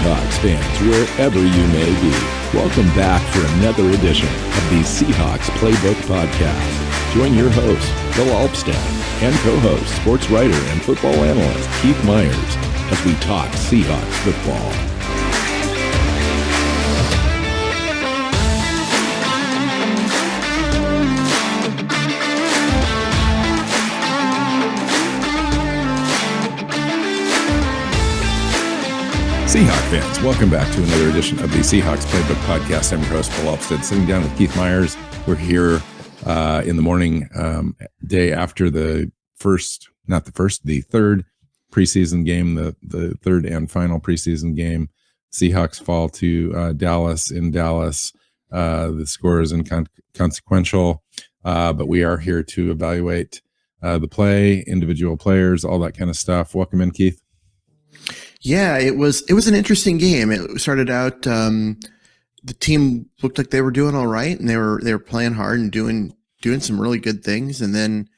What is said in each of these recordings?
Seahawks fans, wherever you may be. Welcome back for another edition of the Seahawks Playbook podcast. Join your host, Bill Alvstad, and co-host, sports writer and football analyst Keith Myers, as we talk Seahawks football. Seahawks fans, welcome back to another edition of the Seahawks Playbook podcast. I'm your host, Bill Alvstad, sitting down with Keith Myers. We're here in the morning, day after the third preseason game, the third and final preseason game. Seahawks fall to Dallas in Dallas. The score is inconsequential, but we are here to evaluate the play, individual players, all that kind of stuff. Welcome in, Keith. Yeah, it was an interesting game. It started out, the team looked like they were doing all right, and they were playing hard and doing some really good things. And then,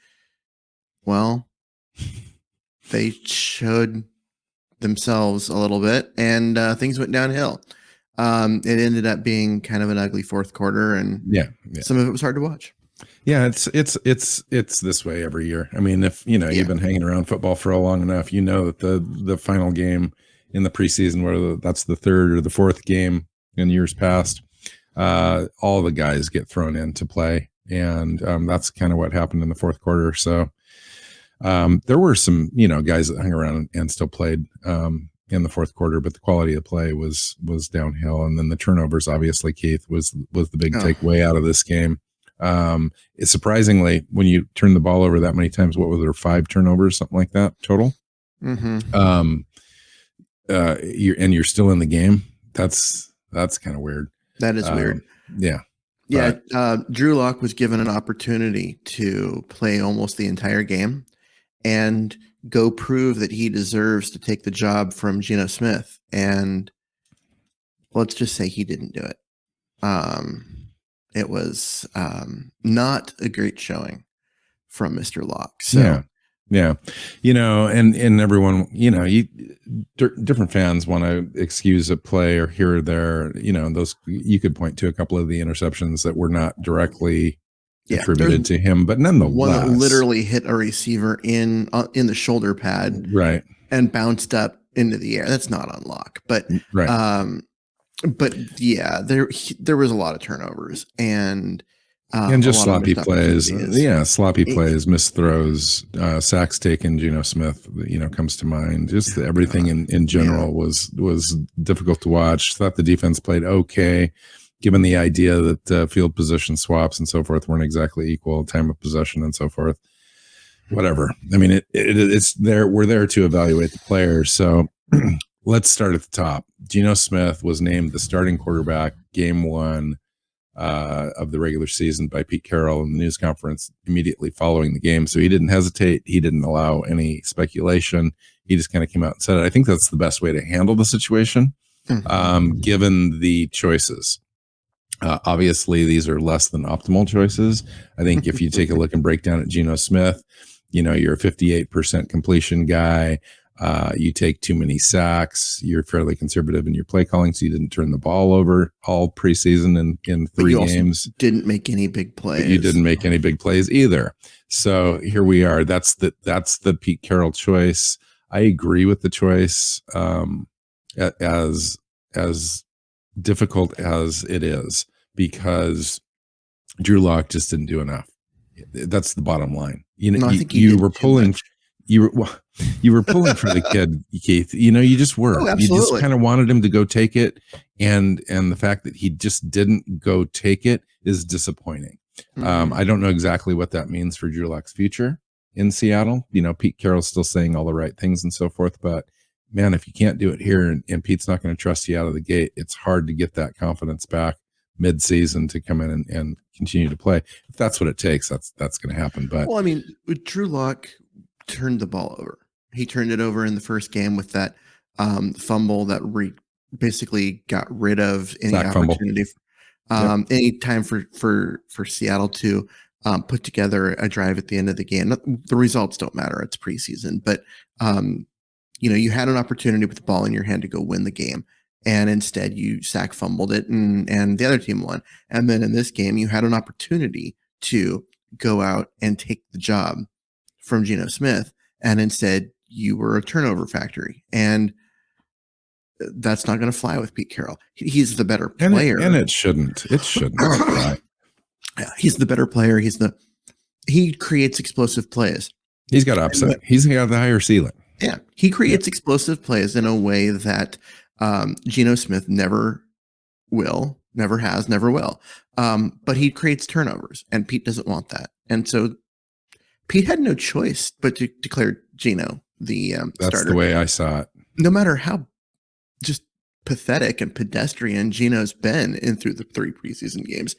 well, they showed themselves a little bit, and things went downhill. It ended up being kind of an ugly fourth quarter, and some of it was hard to watch. Yeah, it's this way every year. I mean, if you've been hanging around football for long enough, you know that the final game in the preseason, whether that's the third or the fourth game in years past, all the guys get thrown into play, and that's kind of what happened in the fourth quarter. So there were some guys that hung around and still played in the fourth quarter, but the quality of play was downhill, and then the turnovers, obviously, Keith, was the big takeaway out of this game. It's surprisingly, when you turn the ball over that many times, what were there, 5 turnovers, something like that total? Mm-hmm. You're still in the game. That's kind of weird. That is weird. Yeah. Drew Lock was given an opportunity to play almost the entire game and go prove that he deserves to take the job from Gino Smith. And let's just say he didn't do it. It was not a great showing from Mr. Locke. So. Yeah. And everyone, different fans want to excuse a play or here or there. Those, you could point to a couple of the interceptions that were not directly attributed to him, but nonetheless, one that literally hit a receiver in the shoulder pad, right, and bounced up into the air. That's not on Locke, but right. But yeah, there was a lot of turnovers and just sloppy plays. Sloppy plays, missed throws, sacks taken. Gino Smith, comes to mind. Just everything in general was difficult to watch. Thought the defense played okay, given the idea that field position swaps and so forth weren't exactly equal, time of possession and so forth. Whatever. I mean, it's there. We're there to evaluate the players. So. Let's start at the top. Gino Smith was named the starting quarterback game 1 of the regular season by Pete Carroll in the news conference immediately following the game. So he didn't hesitate. He didn't allow any speculation. He just kind of came out and said it. I think that's the best way to handle the situation, given the choices. Obviously, these are less than optimal choices. I think if you take a look and break down at Gino Smith, you're a 58% completion guy. You take too many sacks. You're fairly conservative in your play calling, so you didn't turn the ball over all preseason in 3 games. Didn't make any big plays. But you didn't make any big plays either. So here we are. That's the Pete Carroll choice. I agree with the choice, as difficult as it is, because Drew Lock just didn't do enough. That's the bottom line. You were pulling. You were pulling for the kid, Keith. You just were. Oh, you just kind of wanted him to go take it, and the fact that he just didn't go take it is disappointing. Mm-hmm. I don't know exactly what that means for Drew Lock's future in Seattle. Pete Carroll's still saying all the right things and so forth, but man, if you can't do it here, and Pete's not going to trust you out of the gate, it's hard to get that confidence back mid-season to come in and continue to play. If that's what it takes, that's going to happen. But well, I mean, Drew Lock turned the ball over. He turned it over in the first game with that fumble that basically got rid of any opportunity, any time for Seattle to put together a drive at the end of the game. The results don't matter. It's preseason, but you had an opportunity with the ball in your hand to go win the game, and instead you sack fumbled it and the other team won. And then in this game, you had an opportunity to go out and take the job from Gino Smith, and instead you were a turnover factory. And that's not going to fly with Pete Carroll. He's the better player. And it shouldn't. It shouldn't fly. Yeah, he's the better player. He creates explosive plays. He's got upside. He's got the higher ceiling. Yeah, he creates explosive plays in a way that Geno Smith never will, never has, never will. But he creates turnovers, and Pete doesn't want that. And so Pete had no choice but to declare Geno the starter. That's the way I saw it. No matter how just pathetic and pedestrian Geno's been in through the 3 preseason games,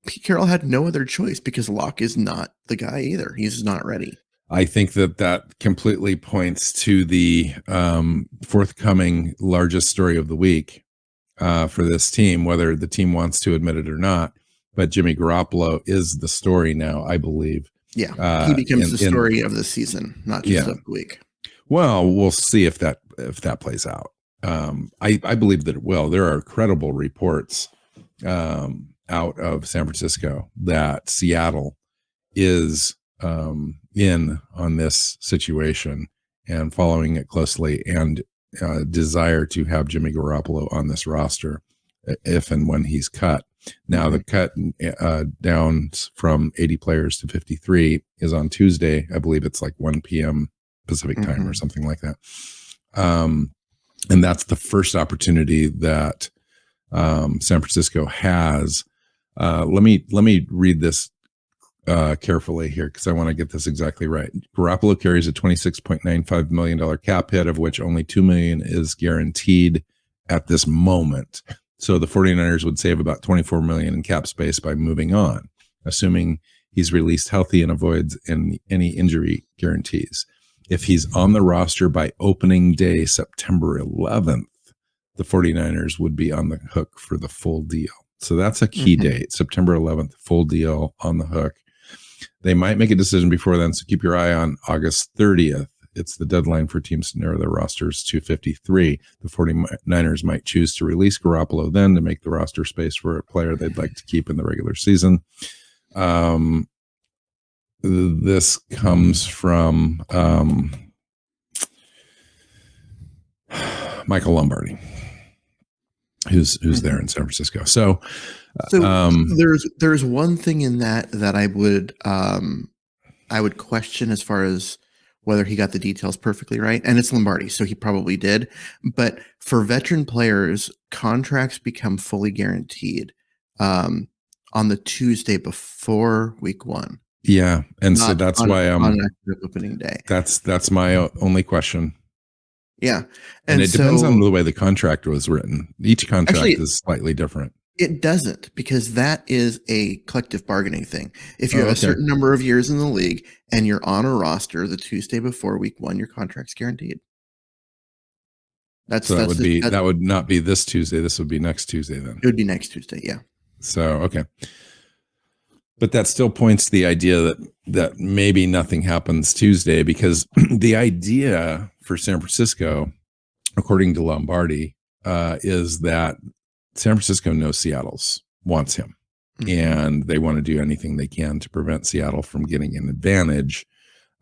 Pete Carroll had no other choice because Locke is not the guy either. He's not ready. I think that completely points to the forthcoming largest story of the week for this team, whether the team wants to admit it or not. But Jimmy Garoppolo is the story now, I believe. Yeah, he becomes the story of the season, not just of the week. Well, we'll see if that plays out. I believe that it will. There are credible reports out of San Francisco that Seattle is in on this situation and following it closely, and desire to have Jimmy Garoppolo on this roster if and when he's cut. Now the cut down from 80 players to 53 is on Tuesday. I believe it's like 1 p.m. Pacific time or something like that. And that's the first opportunity that San Francisco has. Let me read this carefully here because I want to get this exactly right. Garoppolo carries a $26.95 million cap hit, of which only $2 million is guaranteed at this moment. So the 49ers would save about $24 million in cap space by moving on, assuming he's released healthy and avoids any injury guarantees. If he's on the roster by opening day, September 11th, the 49ers would be on the hook for the full deal. So that's a key date, September 11th, full deal on the hook. They might make a decision before then, so keep your eye on August 30th. It's the deadline for teams to narrow their rosters to 53. The 49ers might choose to release Garoppolo then to make the roster space for a player they'd like to keep in the regular season. This comes from Michael Lombardi, who's there in San Francisco. So there's one thing in that I would question as far as whether he got the details perfectly right, and it's Lombardi, so he probably did. But for veteran players, contracts become fully guaranteed on the Tuesday before week 1. Yeah, and so that's why I'm on opening day. That's my only question. Yeah, and it depends on the way the contract was written. Each contract is slightly different. It doesn't, because that is a collective bargaining thing. If you have a certain number of years in the league and you're on a roster the Tuesday before week 1, your contract's guaranteed. That would not be this Tuesday. This would be next Tuesday then. It would be next Tuesday, yeah. So okay. But that still points to the idea that maybe nothing happens Tuesday, because the idea for San Francisco, according to Lombardi, is that San Francisco knows Seattle's wants him, and they want to do anything they can to prevent Seattle from getting an advantage,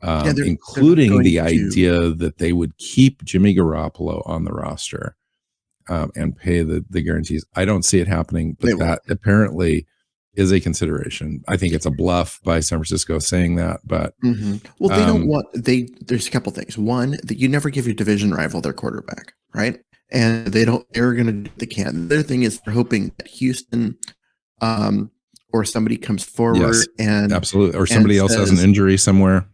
including the idea that they would keep Jimmy Garoppolo on the roster and pay the guarantees. I don't see it happening, but that apparently is a consideration. I think it's a bluff by San Francisco saying that, but well, they don't want there's a couple things. One, that you never give your division rival their quarterback, right? And they're going to do what they can. The other thing is they're hoping that Houston or somebody comes forward and absolutely, or somebody else has an injury somewhere.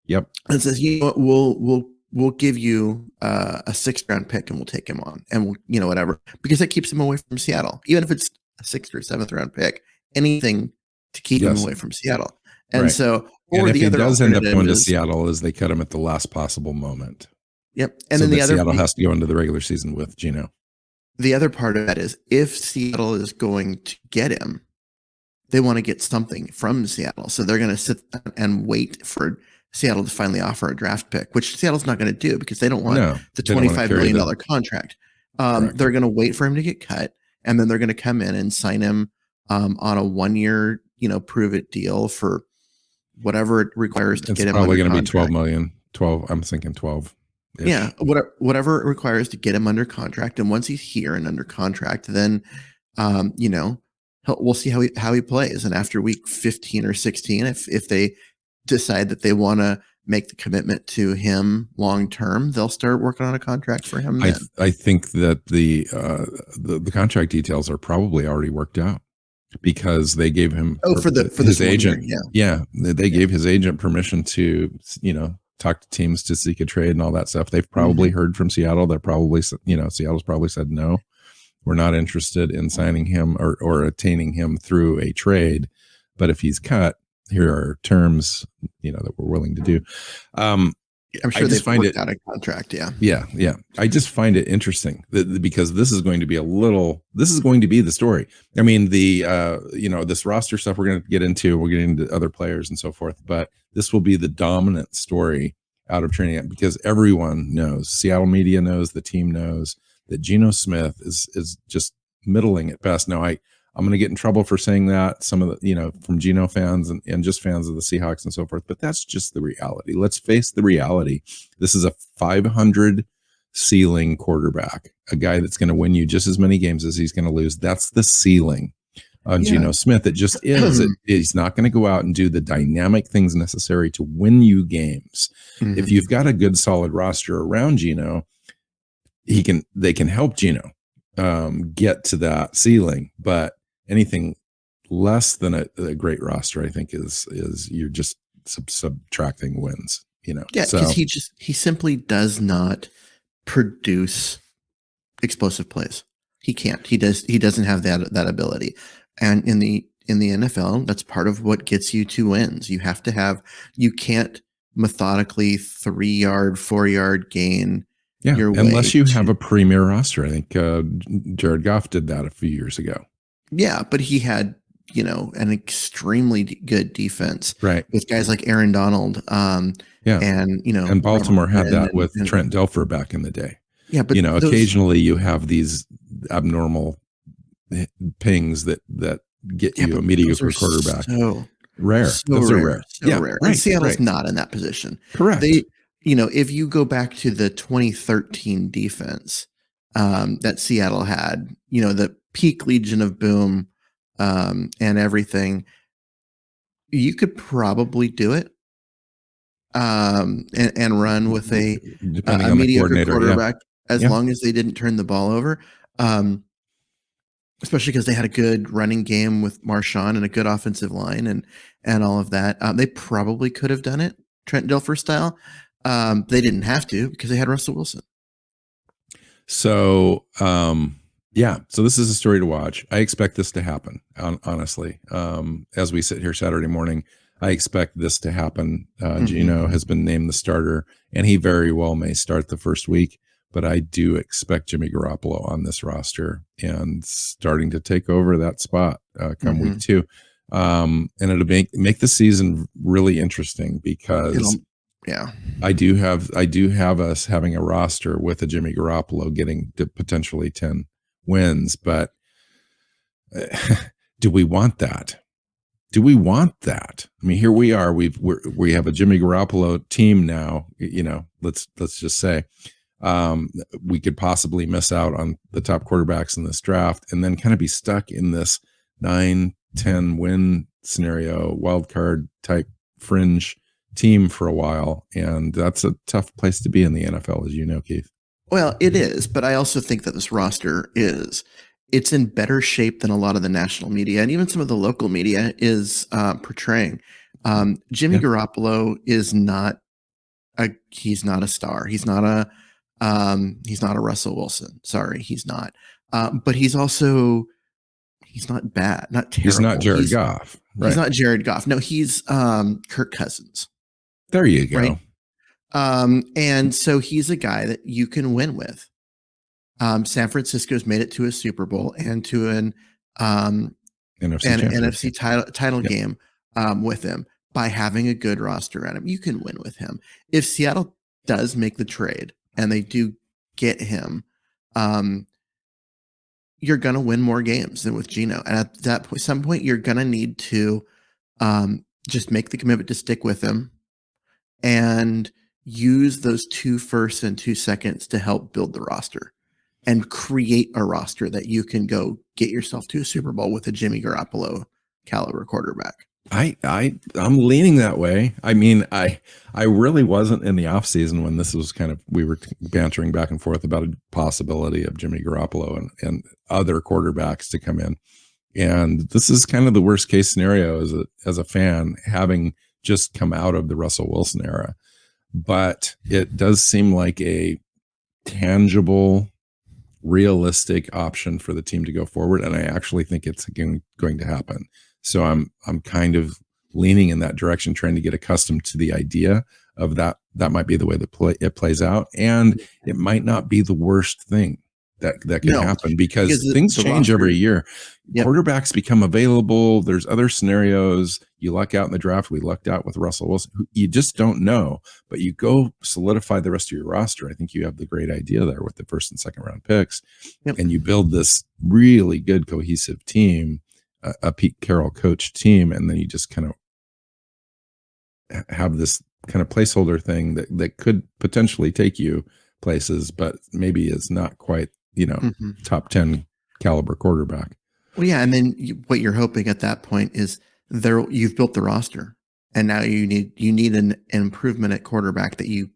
Yep. And says, you know what, we'll give you a 6th round pick and we'll take him on, and we'll, whatever, because that keeps him away from Seattle. Even if it's a 6th or 7th round pick, anything to keep him away from Seattle. And so, or if he does end up going to Seattle, is they cut him at the last possible moment. Yep. And then Seattle has to go into the regular season with Gino. The other part of that is, if Seattle is going to get him, they want to get something from Seattle. So they're going to sit and wait for Seattle to finally offer a draft pick, which Seattle's not going to do because they don't want the $25 million contract. They're going to wait for him to get cut, and then they're going to come in and sign him on a 1-year, prove it deal for whatever it requires to get him under contract. It's probably going to be 12 million. 12. I'm thinking 12. Yeah, whatever it requires to get him under contract, and once he's here and under contract, then we'll see how he plays. And after week 15 or 16, if they decide that they want to make the commitment to him long term, they'll start working on a contract for him. I think that the contract details are probably already worked out, because they gave him for his agent. They gave his agent permission to talk to teams to seek a trade and all that stuff. They've probably heard from Seattle. They're probably, Seattle's probably said, no, we're not interested in signing him or attaining him through a trade. But if he's cut, here are terms, that we're willing to do. I'm sure they've worked out a contract. Yeah. I just find it interesting because this is going to be the story. I mean, this roster stuff we're going to get into, we'll get into other players and so forth, but this will be the dominant story out of training camp, because everyone knows, Seattle media knows, the team knows that Gino Smith is just middling at best. Now, I'm going to get in trouble for saying that, some of the, from Gino fans and just fans of the Seahawks and so forth, but that's just the reality. Let's face the reality. This is a 500 ceiling quarterback, a guy that's going to win you just as many games as he's going to lose. That's the ceiling on Gino Smith. It just is. He's not going to go out and do the dynamic things necessary to win you games. If you've got a good, solid roster around Gino, they can help Gino get to that ceiling, but anything less than a great roster, I think is you're just subtracting wins, because he simply does not produce explosive plays. He can't. He doesn't have that ability. And in the NFL, that's part of what gets you to wins. You can't methodically 3-yard, 4-yard gain. Unless you have a premier roster. I think Jared Goff did that a few years ago. Yeah, but he had, an extremely good defense, right, with guys like Aaron Donald. And Baltimore had that with Trent Dilfer back in the day. Yeah, but occasionally you have these abnormal pings that get you a mediocre quarterback. So rare. Those are rare. Rare. And Seattle's not in that position. Correct. If you go back to the 2013 defense that Seattle had, the peak Legion of Boom and everything, you could probably do it and run with a mediocre quarterback as long as they didn't turn the ball over. Especially because they had a good running game with Marshawn and a good offensive line and all of that. They probably could have done it Trent Dilfer style. They didn't have to because they had Russell Wilson. So, so this is a story to watch. I expect this to happen, honestly. As we sit here Saturday morning, I expect this to happen. Gino has been named the starter, and he very well may start the first week, but I do expect Jimmy Garoppolo on this roster and starting to take over that spot come week 2. And it'll make the season really interesting because I do have us having a roster with a Jimmy Garoppolo getting to potentially 10 wins, but do we want that? Do we want that? I mean, here we are. We have a Jimmy Garoppolo team now. Let's just say we could possibly miss out on the top quarterbacks in this draft, and then kind of be stuck in this 9-10 win scenario, wild card type fringe team for a while, and that's a tough place to be in the NFL, as you know, Keith. Well, it is, but I also think that this roster it's in better shape than a lot of the national media and even some of the local media is portraying. Jimmy Garoppolo is he's not a star. He's not a Russell Wilson. Sorry, he's not. But he's not bad, not terrible. He's not Jared Goff. Right. He's not Jared Goff. No, he's Kirk Cousins. There you go. Right? And so he's a guy that you can win with. San Francisco's made it to a Super Bowl and to an NFC title game with him by having a good roster around him. You can win with him. If Seattle does make the trade and they do get him, you're going to win more games than with Gino. And at that point, some point, you're going to need to just make the commitment to stick with him and use those 2 firsts and 2 seconds to help build the roster and create a roster that you can go get yourself to a Super Bowl with a Jimmy Garoppolo caliber quarterback. I'm leaning that way. I mean, I really wasn't in the offseason when this was kind of, we were bantering back and forth about a possibility of Jimmy Garoppolo and other quarterbacks to come in. And this is kind of the worst case scenario as a fan, having just come out of the Russell Wilson era. But it does seem like a tangible, realistic option for the team to go forward. And I actually think it's going to happen. So I'm kind of leaning in that direction, trying to get accustomed to the idea of that might be the way it plays out. And it might not be the worst thing that can happen because things change every year. Yep. Quarterbacks become available. There's other scenarios. You luck out in the draft. We lucked out with Russell Wilson. You just don't know, but you go solidify the rest of your roster. I think you have the great idea there with the 1st and 2nd round picks. Yep. And you build this really good cohesive team, a Pete Carroll coach team. And then you just kind of have this kind of placeholder thing that could potentially take you places, but maybe is not quite, top 10 caliber quarterback. Well, yeah. And then what you're hoping at that point is you've built the roster and now you need an improvement at quarterback that you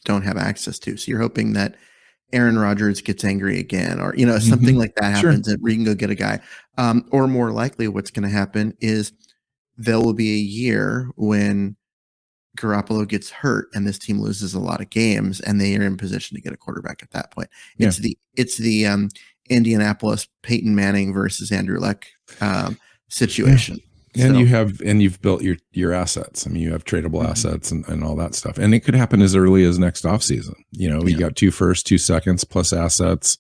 don't have access to. So you're hoping that Aaron Rodgers gets angry again, or, something like that happens, and where you can go get a guy. Or more likely what's going to happen is there will be a year when Garoppolo gets hurt and this team loses a lot of games and they are in position to get a quarterback at that point. Yeah. It's the Indianapolis Peyton Manning versus Andrew Luck situation. Yeah. And you've built your assets. I mean, you have tradable assets and all that stuff. And it could happen as early as next offseason. You got 2 firsts, 2 seconds plus assets.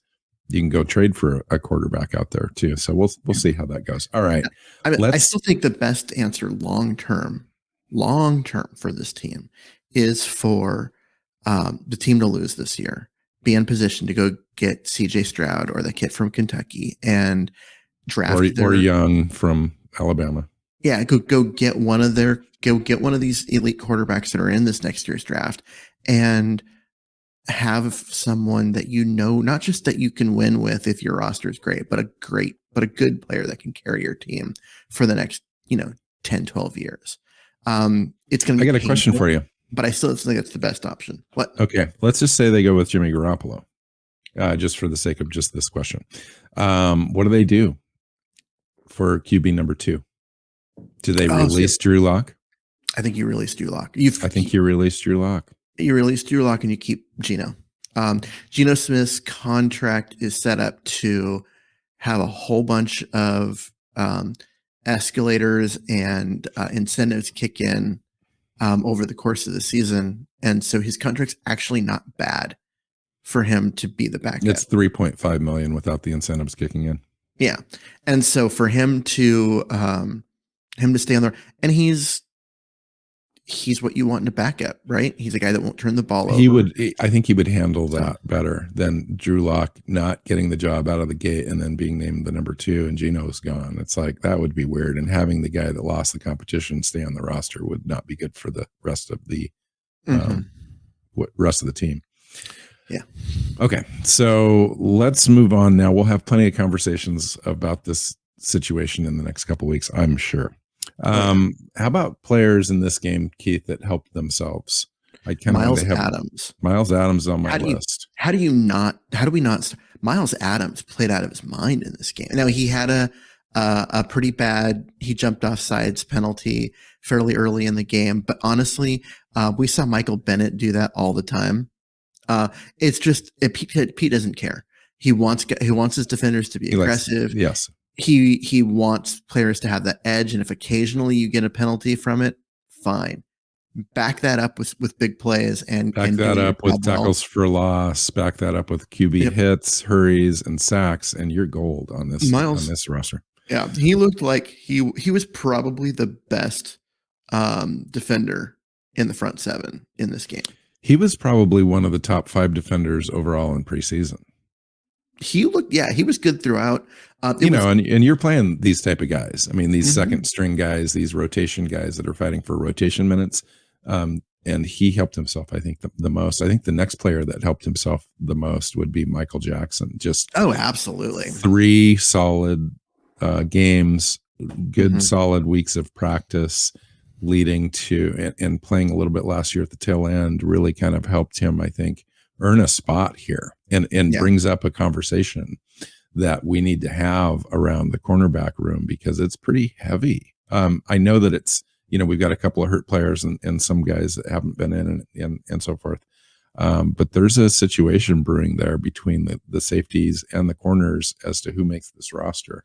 You can go trade for a quarterback out there too. So we'll see how that goes. All right. I still think the best answer long term for this team is for the team to lose this year, be in position to go get CJ Stroud or the kid from Kentucky and draft or Young from Alabama. Yeah, go get one of these elite quarterbacks that are in this next year's draft and have someone that not just that you can win with if your roster is great, but a good player that can carry your team for the next 10, 12 years. It's going to be I got a question for you, but I still think it's the best option. What? Okay. Let's just say they go with Jimmy Garoppolo, just for the sake of just this question. What do they do for QB number 2? Do they release Drew Lock? I think you release Drew Lock. You release Drew Lock. You release Drew Lock and you keep Gino. Gino Smith's contract is set up to have a whole bunch of escalators and incentives kick in over the course of the season. And so his contract's actually not bad for him to be the backup. It's $3.5 million without the incentives kicking in. Yeah. And so for him to stay on there, and he's what you want in a backup, right? He's a guy that won't turn the ball over. I think he would handle that better than Drew Lock not getting the job out of the gate and then being named the number 2 and Gino's gone. It's like, that would be weird. And having the guy that lost the competition stay on the roster would not be good for the rest of the rest of the team. Yeah. Okay. So let's move on now. We'll have plenty of conversations about this situation in the next couple of weeks, I'm sure. How about players in this game, Keith, that helped themselves? Miles Adams. Miles Adams on my list. How do we not? Miles Adams played out of his mind in this game. Now he had a pretty bad. He jumped off sides penalty fairly early in the game, but honestly, we saw Michael Bennett do that all the time. It's just Pete doesn't care. He wants his defenders to be aggressive. Yes. He wants players to have that edge, and if occasionally you get a penalty from it, fine. Back that up with big plays and back that up with tackles for loss. Back that up with QB hits, hurries, and sacks, and you're gold on this roster. Yeah, he looked like he was probably the best defender in the front 7 in this game. He was probably one of the top 5 defenders overall in preseason. he was good throughout. And you're playing these type of guys. I mean, these second string guys, these rotation guys that are fighting for rotation minutes. And he helped himself, I think, the most. I think the next player that helped himself the most would be Michael Jackson. Absolutely. 3 solid games, good solid weeks of practice leading to, and playing a little bit last year at the tail end really kind of helped him, I think, earn a spot here, and brings up a conversation that we need to have around the cornerback room because it's pretty heavy. I know that it's, we've got a couple of hurt players and some guys that haven't been in and so forth. But there's a situation brewing there between the safeties and the corners as to who makes this roster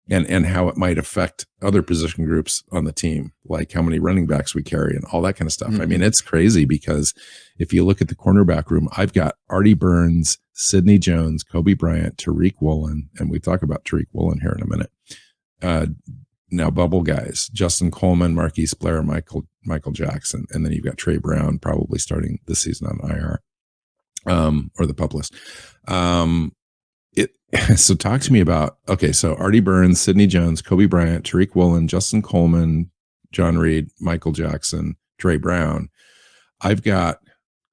and how it might affect other position groups on the team, like how many running backs we carry and all that kind of stuff. I mean, it's crazy because if you look at the cornerback room, I've got Artie Burns, Sidney Jones, Kobe Bryant, Tariq Woolen, and we talk about Tariq Woolen here in a minute. Now bubble guys, Justin Coleman, Marquise Blair, Michael Jackson, and then you've got Trey Brown probably starting this season on IR, or the PUP list. So talk to me about, so Artie Burns, Sidney Jones, Kobe Bryant, Tariq Woolen, Justin Coleman, John Reed, Michael Jackson, Trey Brown. I've got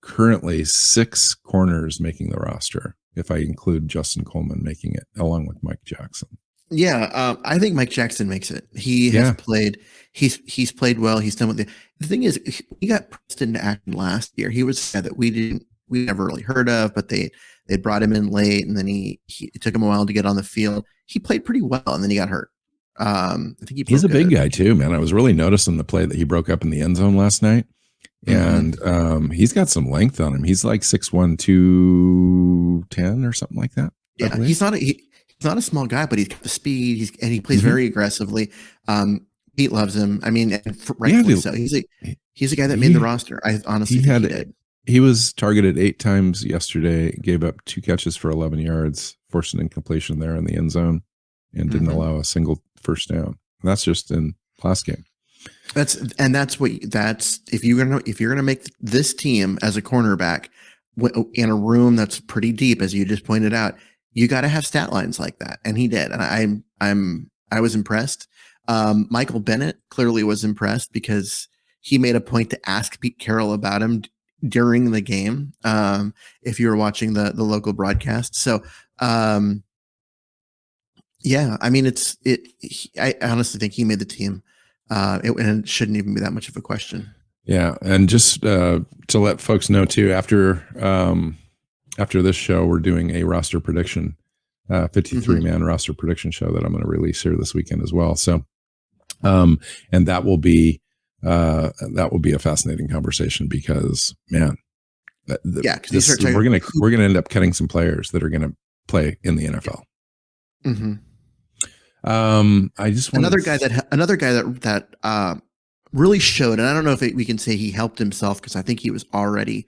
currently 6 corners making the roster, if I include Justin Coleman making it, along with Mike Jackson. Yeah, I think Mike Jackson makes it. He has played. He's played well. He's done what the thing is. He got pressed into action last year. He was a guy that we never really heard of, but they brought him in late, and then it took him a while to get on the field. He played pretty well, and then he got hurt. I think he's a big guy too, man. I was really noticing the play that he broke up in the end zone last night, and he's got some length on him. He's like 6'1", 210 or something like that. Yeah, he's not a small guy, but he's got the speed. He plays very aggressively. Pete loves him. I mean, rightfully so. He's a guy that made the roster. I honestly think he did. He was targeted 8 times yesterday, gave up 2 catches for 11 yards, forced an incompletion there in the end zone, and didn't allow a single first down. And that's just in last game. That's if you're gonna make this team as a cornerback in a room that's pretty deep, as you just pointed out, you got to have stat lines like that, and he did. And I was impressed. Michael Bennett clearly was impressed because he made a point to ask Pete Carroll about him during the game. If you were watching the local broadcast, so yeah, I mean I honestly think he made the team, and it shouldn't even be that much of a question. Yeah, and just to let folks know too, after this show, we're doing a roster prediction, 53-man roster prediction show that I'm going to release here this weekend as well. So, and that will be a fascinating conversation because, man, we're going to end up cutting some players that are going to play in the NFL. I just another guy that really showed, and I don't know if we can say he helped himself because I think he was already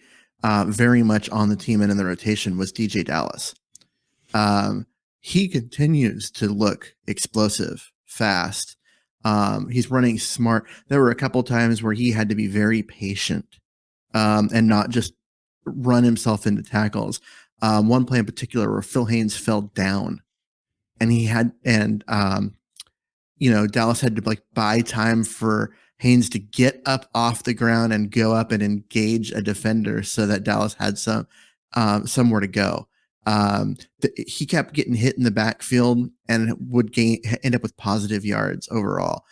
very much on the team and in the rotation, was DJ Dallas. He continues to look explosive, fast. He's running smart. There were a couple times where he had to be very patient and not just run himself into tackles. One play in particular where Phil Haynes fell down, and Dallas had to buy time for Haynes to get up off the ground and go up and engage a defender so that Dallas had somewhere to go. He kept getting hit in the backfield and would end up with positive yards overall.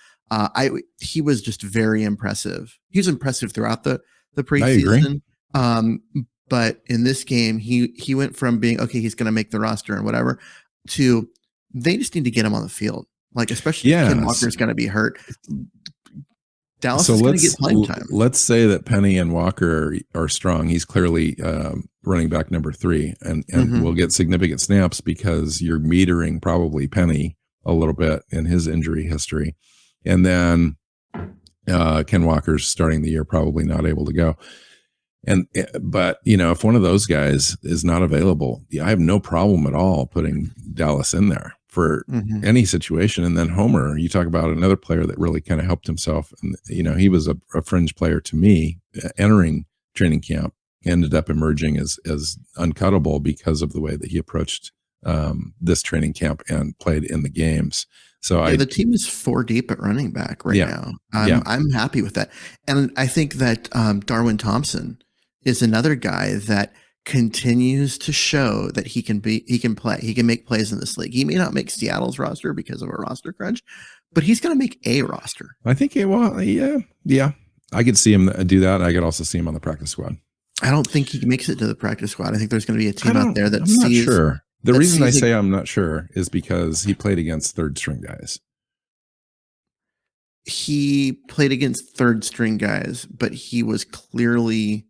He was just very impressive. He was impressive throughout the preseason. But in this game, he went from being, he's going to make the roster and whatever, to they just need to get him on the field. Especially if Ken Walker's going to be hurt. Dallas is going to get playing time. Let's say that Penny and Walker are strong. He's clearly running back number 3 and will get significant snaps because you're metering probably Penny a little bit in his injury history. And then Ken Walker's starting the year probably not able to go. But if one of those guys is not available, I have no problem at all putting Dallas in there for any situation. And then Homer, you talk about another player that really kind of helped himself. And, he was a fringe player to me entering training camp, ended up emerging as uncuttable because of the way that he approached this training camp and played in the games. So the team is 4 deep at running back right now. I'm happy with that. And I think that Darwin Thompson is another guy that continues to show that he can play. He can make plays in this league. He may not make Seattle's roster because of a roster crunch, but he's going to make a roster. I think yeah. I could see him do that. I could also see him on the practice squad. I don't think he makes it to the practice squad. I think there's going to be a team out there that I'm not sure. The reason I say I'm not sure is because he played against third string guys. He played against third string guys, but he was clearly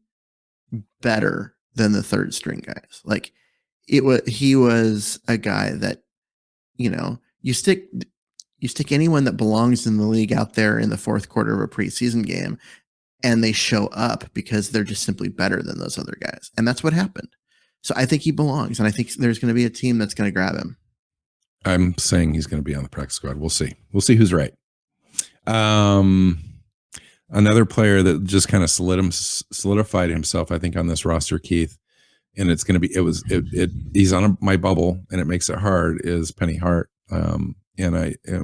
better than the third string guys. Like he was a guy that, you stick anyone that belongs in the league out there in the fourth quarter of a preseason game, and they show up because they're just simply better than those other guys. And that's what happened. So I think he belongs, and I think there's going to be a team that's going to grab him. I'm saying he's going to be on the practice squad. We'll see. We'll see who's right. Another player that just kind of solidified himself, I think, on this roster, Keith, and it's going to be, he's on my bubble and it makes it hard, is Penny Hart. And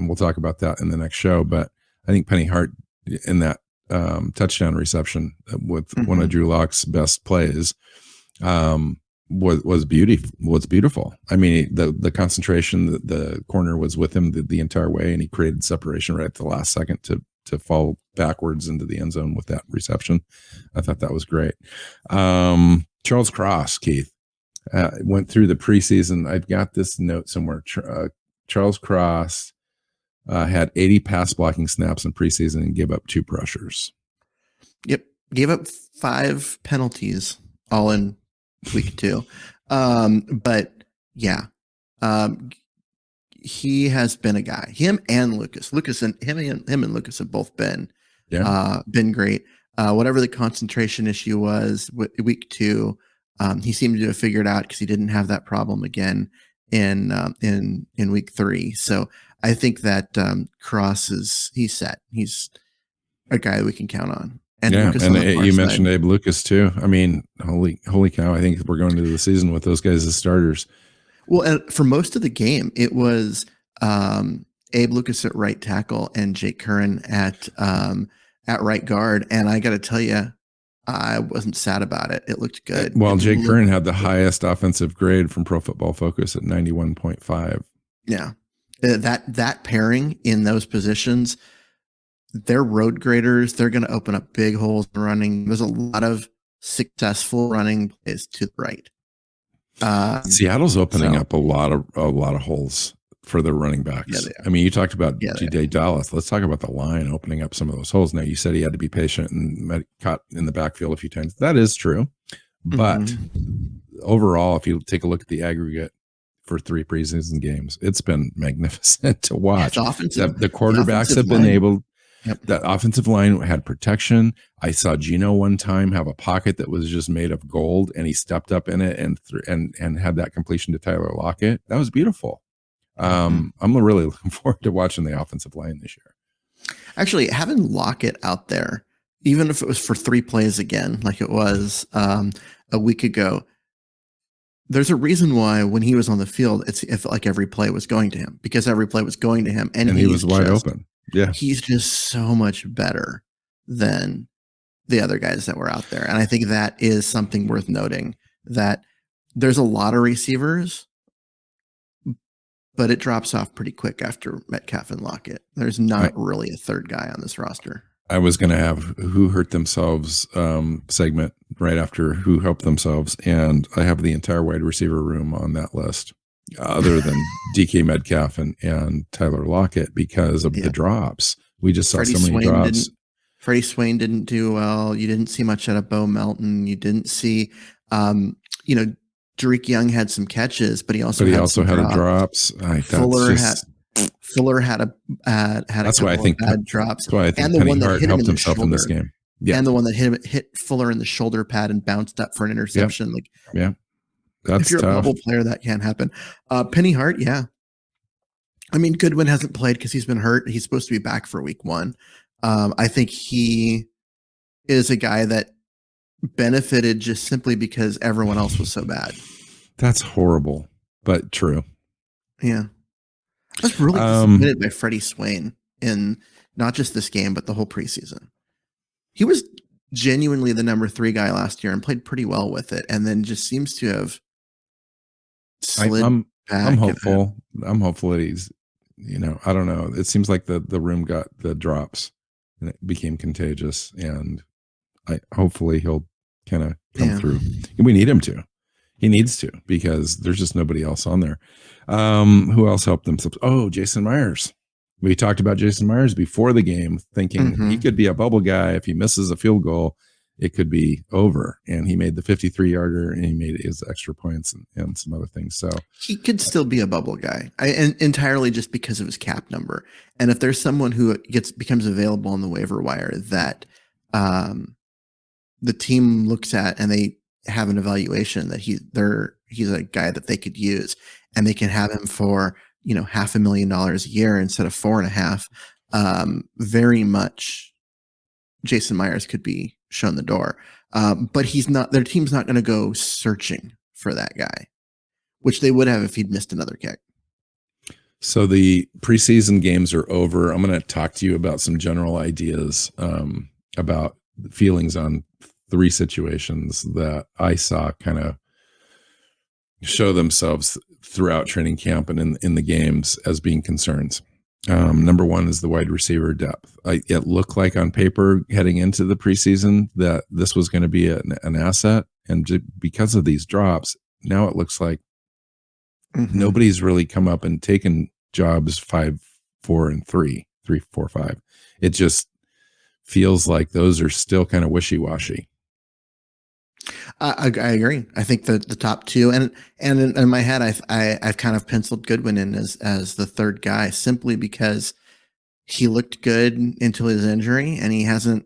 we'll talk about that in the next show, but I think Penny Hart in that touchdown reception with one of Drew Lock's best plays was beautiful. I mean, the concentration, the corner was with him the entire way, and he created separation right at the last second to fall backwards into the end zone with that reception. I thought that was great. Charles Cross, Keith, went through the preseason. I've got this note somewhere. Charles Cross had 80 pass blocking snaps in preseason and gave up 2 pressures. Yep. Gave up 5 penalties all in week 2. But yeah, he has been a guy, him and Lucas and him and Lucas have both been great. Whatever the concentration issue was week 2, he seemed to have figured out, because he didn't have that problem again in week 3. So I think that Cross he's set. He's a guy we can count on. And you mentioned Abe Lucas too. I mean, holy cow! I think we're going into the season with those guys as starters. Well, and for most of the game, it was Abe Lucas at right tackle and Jake Curran at right guard. And I got to tell you, I wasn't sad about it. It looked good. Well, Jake Curran had the highest offensive grade from Pro Football Focus at 91.5. Yeah, that pairing in those positions, they're road graders. They're going to open up big holes in running. There's a lot of successful running plays to the right. Seattle's opening up a lot of holes for their running backs. Yeah, I mean, you talked about J.J. Dallas. Let's talk about the line opening up some of those holes. Now, you said he had to be patient and caught in the backfield a few times. That is true. But overall, if you take a look at the aggregate for 3 preseason games, it's been magnificent to watch. The quarterbacks have been able. Yep. That offensive line had protection. I saw Gino one time have a pocket that was just made of gold, and he stepped up in it and had that completion to Tyler Lockett. That was beautiful. I'm really looking forward to watching the offensive line this year. Actually, having Lockett out there, even if it was for 3 plays again, like it was a week ago, there's a reason why when he was on the field, it felt like every play was going to him, because every play was going to him, and he was wide open. Yeah, he's just so much better than the other guys that were out there. And I think that is something worth noting, that there's a lot of receivers, but it drops off pretty quick after Metcalf and Lockett. There's not really a third guy on this roster. I was going to have who hurt themselves segment right after who helped themselves. And I have the entire wide receiver room on that list, other than DK Metcalf and Tyler Lockett, because of the drops. We just saw so many drops. Freddie Swain didn't do well. You didn't see much out of Bo Melton. You didn't see, Derek Young had some catches, but he also had drops. Fuller had a that's why I think bad drops. That's why I think Penny Hart helped himself in this game. Yeah. And the one that hit Fuller in the shoulder pad and bounced up for an interception. That's if you're tough. A bubble player, that can't happen. Penny Hart, yeah. I mean, Goodwin hasn't played because he's been hurt. He's supposed to be back for week 1. I think he is a guy that benefited just simply because everyone else was so bad. That's horrible. but true. Yeah. I was really disappointed by Freddie Swain in not just this game, but the whole preseason. He was genuinely the number 3 guy last year and played pretty well with it, and then just seems to have slid back. I'm hopeful. I'm hopeful that he's, I don't know. It seems like the room got the drops and it became contagious, and hopefully he'll kind of come through. And we need him to. He needs to, because there's just nobody else on there. Who else helped themselves? Oh, Jason Myers. We talked about Jason Myers before the game, thinking he could be a bubble guy. If he misses a field goal, it could be over. And he made the 53-yarder, and he made his extra points and some other things. So he could still be a bubble guy, entirely just because of his cap number. And if there's someone who becomes available on the waiver wire that the team looks at and they have an evaluation that he's a guy that they could use, and they can have him for $500,000 a year instead of 4.5, very much Jason Myers could be shown the door. But their team's not going to go searching for that guy, which they would have if he'd missed another kick. So the preseason games are over. I'm going to talk to you about some general ideas about feelings on 3 situations that I saw kind of show themselves throughout training camp and in the games as being concerns. Number 1 is the wide receiver depth. It looked like on paper heading into the preseason that this was going to be an asset. And because of these drops, now it looks like nobody's really come up and taken jobs 5, 4, and 3, 3, 4, 5. It just feels like those are still kind of wishy-washy. I agree. I think the top 2, and in my head, I've kind of penciled Goodwin in as the 3rd guy, simply because he looked good until his injury, and he hasn't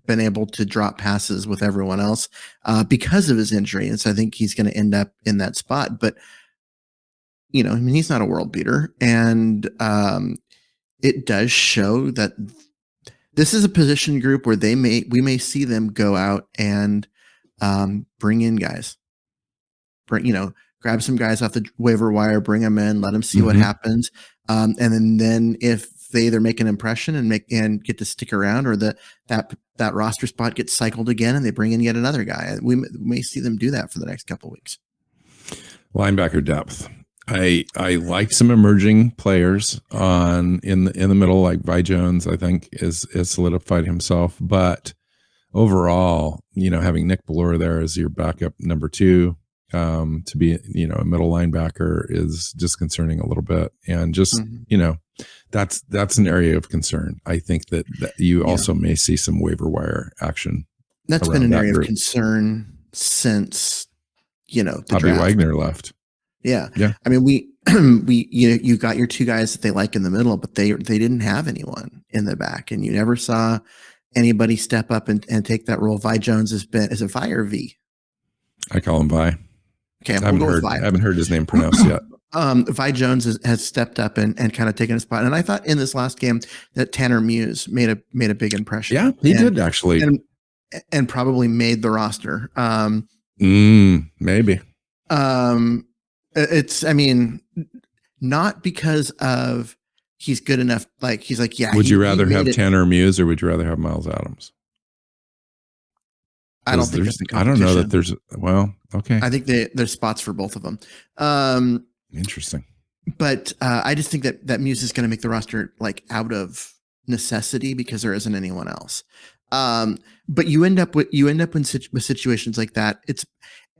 been able to drop passes with everyone else because of his injury. And so I think he's going to end up in that spot. But he's not a world beater, and it does show that this is a position group where we may see them go out and bring in guys, grab some guys off the waiver wire, bring them in, let them see what happens. And then if they either make an impression and get to stick around, or that roster spot gets cycled again and they bring in yet another guy, we may see them do that for the next couple of weeks. Linebacker depth. I like some emerging players in the middle, like Vi Jones, I think is solidified himself, but overall, having Nick Ballore there as your backup number 2 to be, a middle linebacker is disconcerting a little bit. And just, that's an area of concern. I think that you also may see some waiver wire action. That's been an area of concern since, the Bobby draft. Wagner left. Yeah. I mean, you got your 2 guys that they like in the middle, but they didn't have anyone in the back, and you never saw anybody step up and take that role. Vi Jones is it Vi or V? I call him Vi. Okay, I haven't heard his name pronounced yet. Vi Jones has stepped up and kind of taken a spot, and I thought in this last game that Tanner Muse made a big impression. Yeah, he did actually, and probably made the roster. Maybe. Not because of he's good enough. Like he's like, yeah. Would you rather have Tanner Muse, or would you rather have Miles Adams? I don't think I don't know that there's. Well, okay. I think there's spots for both of them. Interesting. But I just think that Muse is going to make the roster like out of necessity because there isn't anyone else. But you end up with situations like that.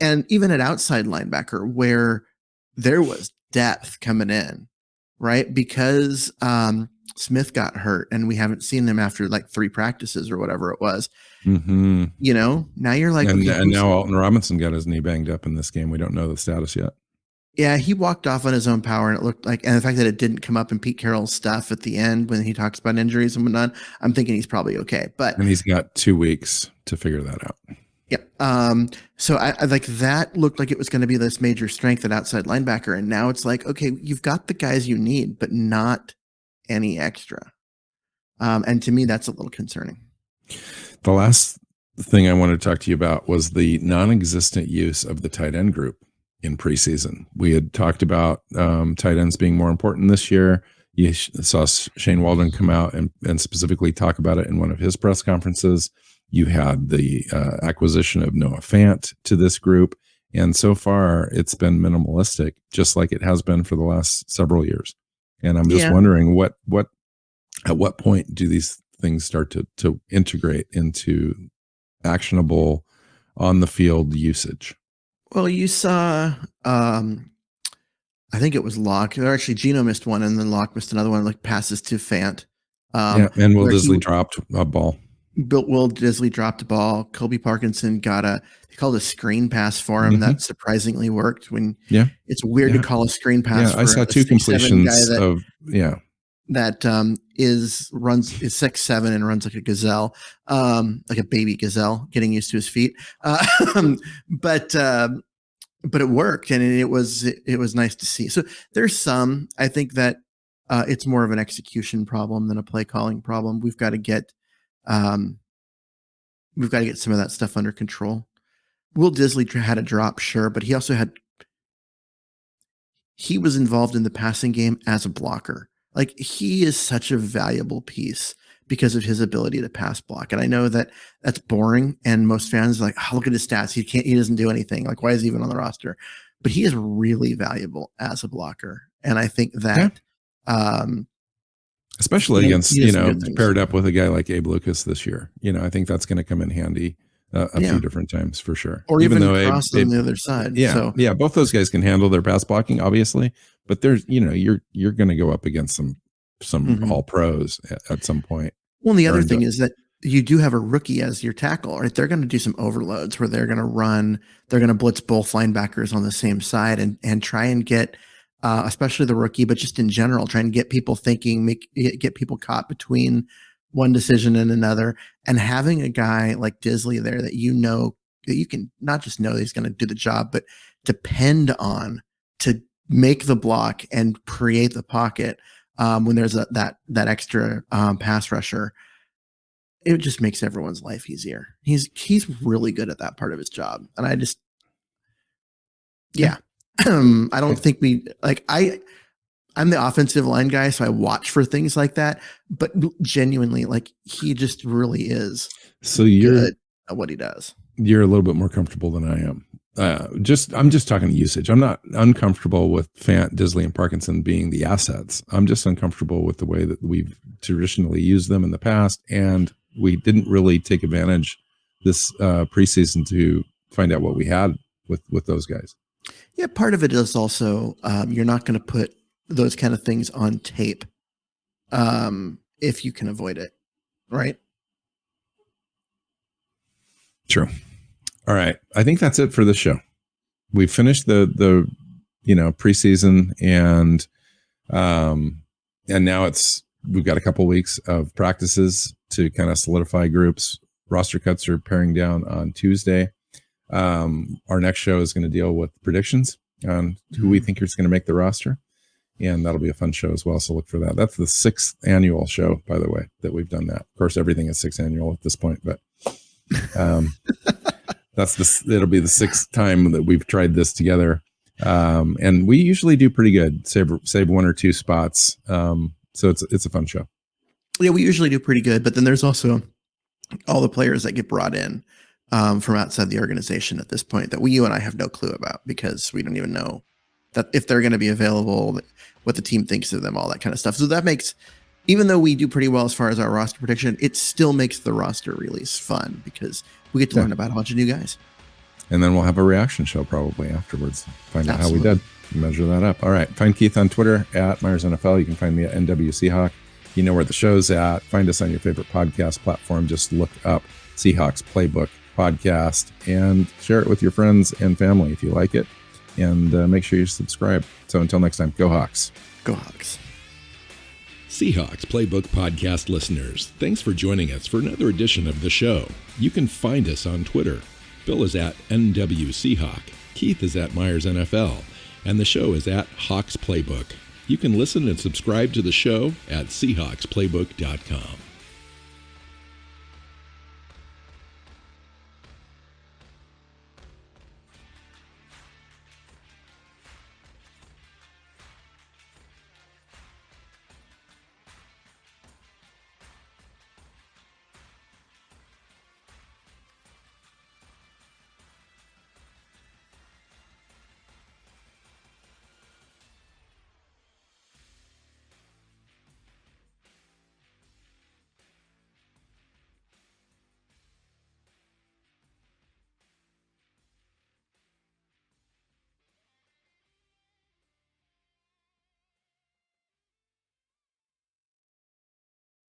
And even at outside linebacker where there was depth coming in, right? Because Smith got hurt and we haven't seen him after like 3 practices or whatever it was. Now you're like, and now Alton Robinson got his knee banged up in this game. We don't know the status yet. Yeah, he walked off on his own power, and it looked like, and the fact that it didn't come up in Pete Carroll's stuff at the end when he talks about injuries and whatnot, I'm thinking he's probably okay. And he's got 2 weeks to figure that out. Yeah. So I like that looked like it was going to be this major strength at outside linebacker. And now it's like, okay, you've got the guys you need, but not any extra. And to me, that's a little concerning. The last thing I wanted to talk to you about was the non-existent use of the tight end group in preseason. We had talked about tight ends being more important this year. You saw Shane Waldron come out and specifically talk about it in one of his press conferences. You had the acquisition of Noah Fant to this group. And so far, it's been minimalistic, just like it has been for the last several years. And I'm just wondering at what point do these things start to integrate into actionable on the field usage? Well, you saw, I think it was Locke. Or actually, Gino missed one, and then Locke missed another one, like passes to Fant. And Will Disley dropped a ball. Will Disley dropped a ball. Kobe Parkinson got they called a screen pass for him that surprisingly worked. It's weird to call a screen pass. Yeah, I saw two completions that is 6'7" and runs like a gazelle, like a baby gazelle getting used to his feet. But it worked, and it was nice to see. So there's I think that it's more of an execution problem than a play calling problem. We've got to get some of that stuff under control. Will Disley had a drop, sure, but he also he was involved in the passing game as a blocker. Like, he is such a valuable piece because of his ability to pass block. And I know that that's boring, and most fans are like, oh, look at his stats. He doesn't do anything. Like, why is he even on the roster? But he is really valuable as a blocker. And I think that, especially against, paired up with a guy like Abe Lucas this year, I think that's going to come in handy a few different times for sure. Or even though cross on the other side. Yeah. Both those guys can handle their pass blocking, obviously, but there's, you're going to go up against some all pros at some point. Well, and the other thing is that you do have a rookie as your tackle, right? They're going to do some overloads where they're going to blitz both linebackers on the same side and try and get, especially the rookie, but just in general, trying to get people thinking, get people caught between one decision and another. And having a guy like Disley there that that you can not just know that he's going to do the job, but depend on to make the block and create the pocket when there's that extra pass rusher. It just makes everyone's life easier. He's really good at that part of his job. And I just, I don't think I'm the offensive line guy, so I watch for things like that. But genuinely, he just really is good at what he does. You're a little bit more comfortable than I am. I'm just talking usage. I'm not uncomfortable with Fant, Disley, and Parkinson being the assets. I'm just uncomfortable with the way that we've traditionally used them in the past, and we didn't really take advantage this preseason to find out what we had with those guys. Yeah, part of it is also you're not going to put those kind of things on tape if you can avoid it, right? True. All right. I think that's it for the show. We finished the preseason, and now we've got a couple weeks of practices to kind of solidify groups. Roster cuts are paring down on Tuesday. Our next show is going to deal with predictions on who we think is going to make the roster, and that'll be a fun show as well. So look for that. That's the 6th annual show, by the way, that we've done that. Of course, everything is 6th annual at this point, but it'll be the 6th time that we've tried this together. And we usually do pretty good, save one or two spots. So it's a fun show. Yeah, we usually do pretty good, but then there's also all the players that get brought in from outside the organization at this point that you and I have no clue about, because we don't even know that if they're going to be available, what the team thinks of them, all that kind of stuff. So that makes, even though we do pretty well as far as our roster prediction, it still makes the roster release fun because we get to learn about a bunch of new guys. And then we'll have a reaction show probably afterwards. Find out how we did. Measure that up. All right. Find Keith on Twitter at Myers NFL. You can find me at NW Seahawk. You know where the show's at. Find us on your favorite podcast platform. Just look up Seahawks Playbook podcast and share it with your friends and family if you like it. And make sure you subscribe. So until next time, go Hawks. Go Hawks. Seahawks Playbook podcast listeners, thanks for joining us for another edition of the show. You can find us on Twitter. Bill is at NW Seahawk. Keith is at Myers NFL. And the show is at Hawks Playbook. You can listen and subscribe to the show at SeahawksPlaybook.com.